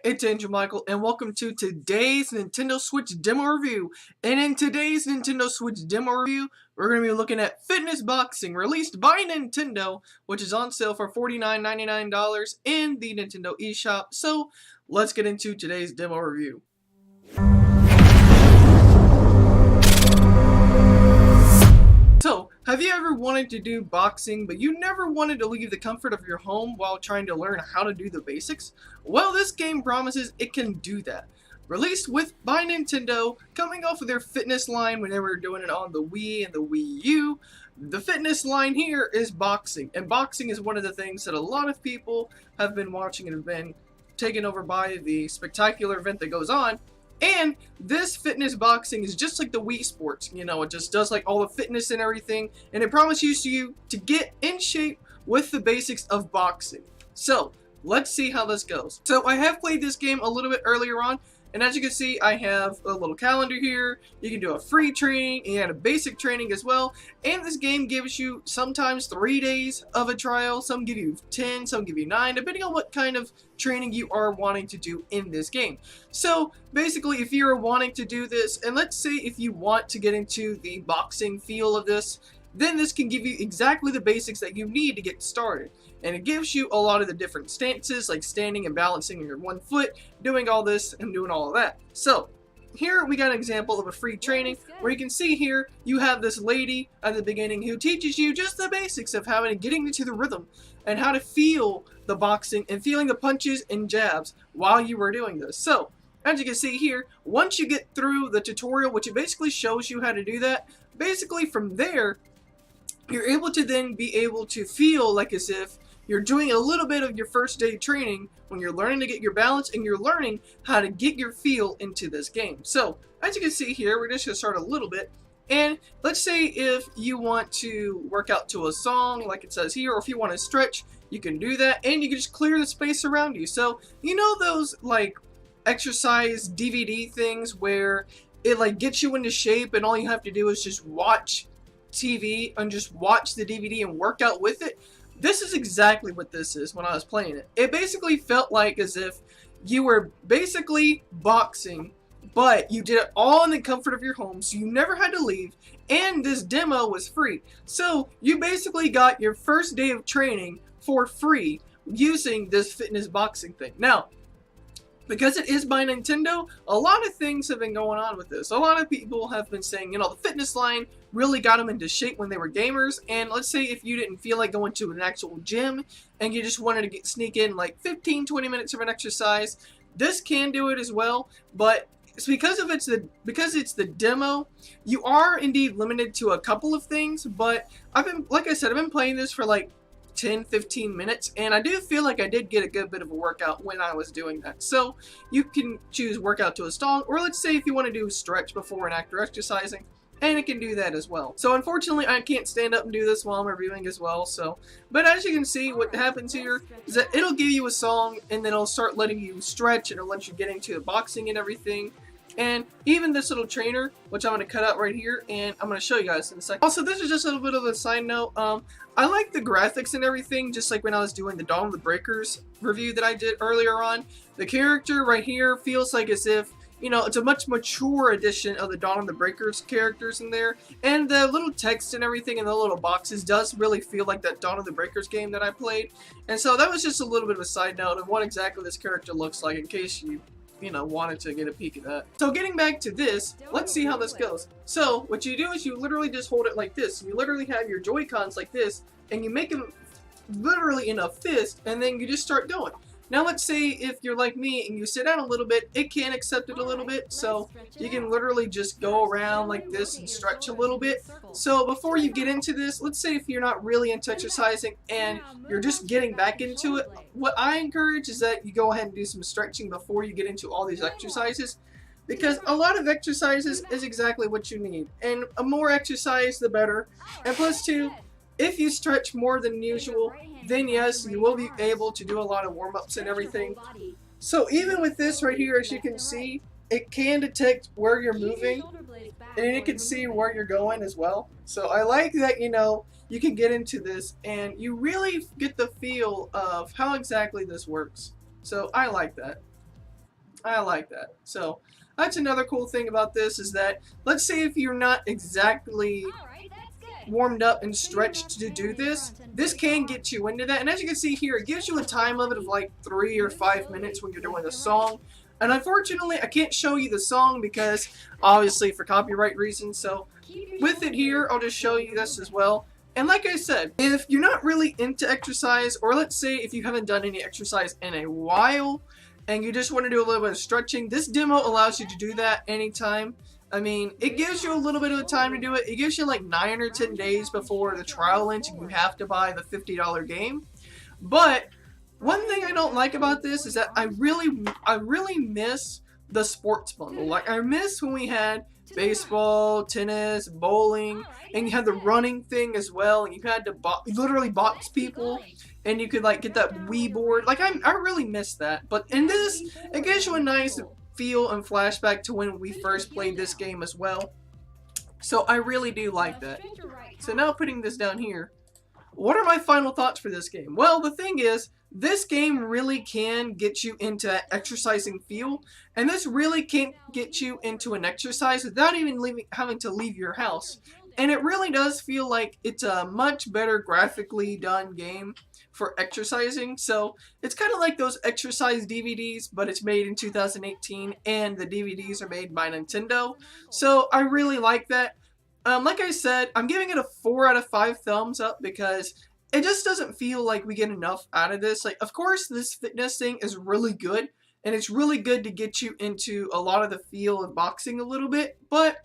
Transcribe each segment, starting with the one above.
It's AndrewMycol, and welcome to today's Nintendo Switch demo review. And in today's Nintendo Switch demo review, we're going to be looking at Fitness Boxing, released by Nintendo, which is on sale for $49.99 in the Nintendo eShop. So, let's get into today's demo review. So, have you ever wanted to do boxing, but you never wanted to leave the comfort of your home while trying to learn how to do the basics? Well, this game promises it can do that. Released by Nintendo, coming off of their fitness line when they were doing it on the Wii and the Wii U, the fitness line here is boxing. And boxing is one of the things that a lot of people have been watching and have been taken over by the spectacular event that goes on. And this fitness boxing is just like the Wii Sports, you know, it just does like all the fitness and everything, and it promises you to get in shape with the basics of boxing. So, let's see how this goes. So, I have played this game a little bit earlier on, and as you can see, I have a little calendar here. You can do a free training and a basic training as well. And this game gives you sometimes 3 days of a trial. Some give you 10, some give you 9, depending on what kind of training you are wanting to do in this game. So basically, if you're wanting to do this, and let's say if you want to get into the boxing feel of this, then this can give you exactly the basics that you need to get started. And it gives you a lot of the different stances, like standing and balancing on your one foot, doing all this and doing all of that. So, here we got an example of a free training where you can see here you have this lady at the beginning who teaches you just the basics of how to getting into the rhythm and how to feel the boxing and feeling the punches and jabs while you were doing this. So, as you can see here, once you get through the tutorial, which it basically shows you how to do that, basically from there, you're able to then be able to feel like as if you're doing a little bit of your first day training when you're learning to get your balance and you're learning how to get your feel into this game. So, as you can see here, we're just going to start a little bit. And let's say if you want to work out to a song, like it says here, or if you want to stretch, you can do that. And you can just clear the space around you. So, you know those like exercise DVD things where it like gets you into shape and all you have to do is just watch TV and just watch the DVD and work out with it? This is exactly what this is when I was playing it. It basically felt like as if you were basically boxing, but you did it all in the comfort of your home, so you never had to leave, and this demo was free. So you basically got your first day of training for free using this fitness boxing thing. Now, because it is by Nintendo, a lot of things have been going on with this. A lot of people have been saying, you know, the fitness line really got them into shape when they were gamers. And let's say if you didn't feel like going to an actual gym and you just wanted to sneak in like 15-20 minutes of an exercise, this can do it as well. But it's because it's the demo, you are indeed limited to a couple of things. But like I said, I've been playing this for like 10-15 minutes, and I do feel like I did get a good bit of a workout when I was doing that. So you can choose workout to a song, or let's say if you want to do stretch before and after exercising, and it can do that as well. So unfortunately I can't stand up and do this while I'm reviewing as well. So, but as you can see, what happens here is that it'll give you a song and then it'll start letting you stretch and it'll let you get into the boxing and everything. And even this little trainer, which I'm going to cut out right here, and I'm going to show you guys in a second. Also, this is just a little bit of a side note. I like the graphics and everything, just like when I was doing the Dawn of the Breakers review that I did earlier on. The character right here feels like as if, you know, it's a much mature edition of the Dawn of the Breakers characters in there. And the little text and everything in the little boxes does really feel like that Dawn of the Breakers game that I played. And so that was just a little bit of a side note of what exactly this character looks like in case you wanted to get a peek at that. So getting back to this, let's see how this goes. So what you do is you literally just hold it like this. You literally have your Joy-Cons like this, and you make them literally in a fist, and then you just start going. Now let's say if you're like me and you sit down a little bit, it can accept it a little bit, so you can literally just go around like this and stretch a little bit. So before you get into this, let's say if you're not really into exercising and you're just getting back into it, what I encourage is that you go ahead and do some stretching before you get into all these exercises, because a lot of exercises is exactly what you need, and a more exercise the better. And plus too, if you stretch more than usual, then yes, you will be able to do a lot of warm-ups and everything. So even with this right here, as you can see, it can detect where you're moving, and it can see where you're going as well. So I like that, you know, you can get into this, and you really get the feel of how exactly this works. So I like that. I like that. So that's another cool thing about this is that, let's say if you're not exactly warmed up and stretched to do this, this can get you into that. And as you can see here, it gives you a time limit of like 3 or 5 minutes when you're doing the song. And unfortunately, I can't show you the song because, obviously, for copyright reasons. So with it here, I'll just show you this as well. And like I said, if you're not really into exercise, or let's say if you haven't done any exercise in a while, and you just want to do a little bit of stretching, this demo allows you to do that anytime. I mean, it gives you a little bit of time to do it. It gives you like 9 or 10 days before the trial ends and you have to buy the $50 game. But one thing I don't like about this is that I really miss the sports bundle. Like, I miss when we had baseball, tennis, bowling, and you had the running thing as well, and you had to literally box people, and you could like get that Wii board. Like, I really miss that. But in this, it gives you a nice feel and flashback to when we first played this game as well. So I really do like that. So now putting this down here, what are my final thoughts for this game? Well, the thing is, this game really can get you into that exercising feel, and this really can get you into an exercise without even having to leave your house. And it really does feel like it's a much better graphically done game for exercising. So it's kind of like those exercise DVDs, but it's made in 2018 and the DVDs are made by Nintendo. So I really like that. Like I said, I'm giving it a 4 out of 5 thumbs up because it just doesn't feel like we get enough out of this. Like, of course, this fitness thing is really good, and it's really good to get you into a lot of the feel of boxing a little bit, but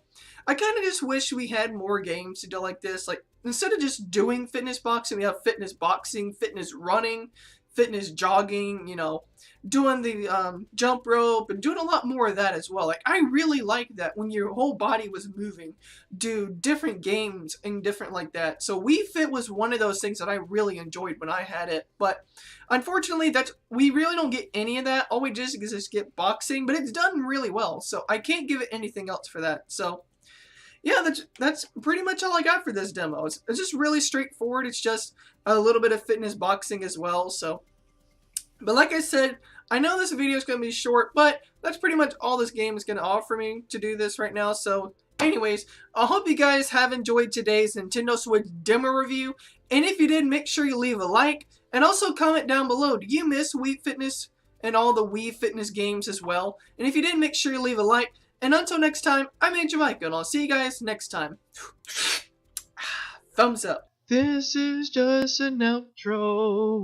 I kind of just wish we had more games to do like this. Like, instead of just doing fitness boxing, we have fitness boxing, fitness running, fitness jogging, you know, doing the jump rope, and doing a lot more of that as well. Like, I really like that when your whole body was moving, do different games and different like that. So Wii Fit was one of those things that I really enjoyed when I had it, but unfortunately we really don't get any of that. All we just get boxing, but it's done really well, so I can't give it anything else for that. So yeah, that's pretty much all I got for this demo. It's just really straightforward. It's just a little bit of fitness boxing as well. So, but like I said, I know this video is going to be short, but that's pretty much all this game is going to offer me to do this right now. So anyways, I hope you guys have enjoyed today's Nintendo Switch demo review. And if you did, make sure you leave a like. And also comment down below, do you miss Wii Fitness and all the Wii Fitness games as well? And if you did, make sure you leave a like. And until next time, I'm AndrewMycol, and I'll see you guys next time. Thumbs up. This is just an outro.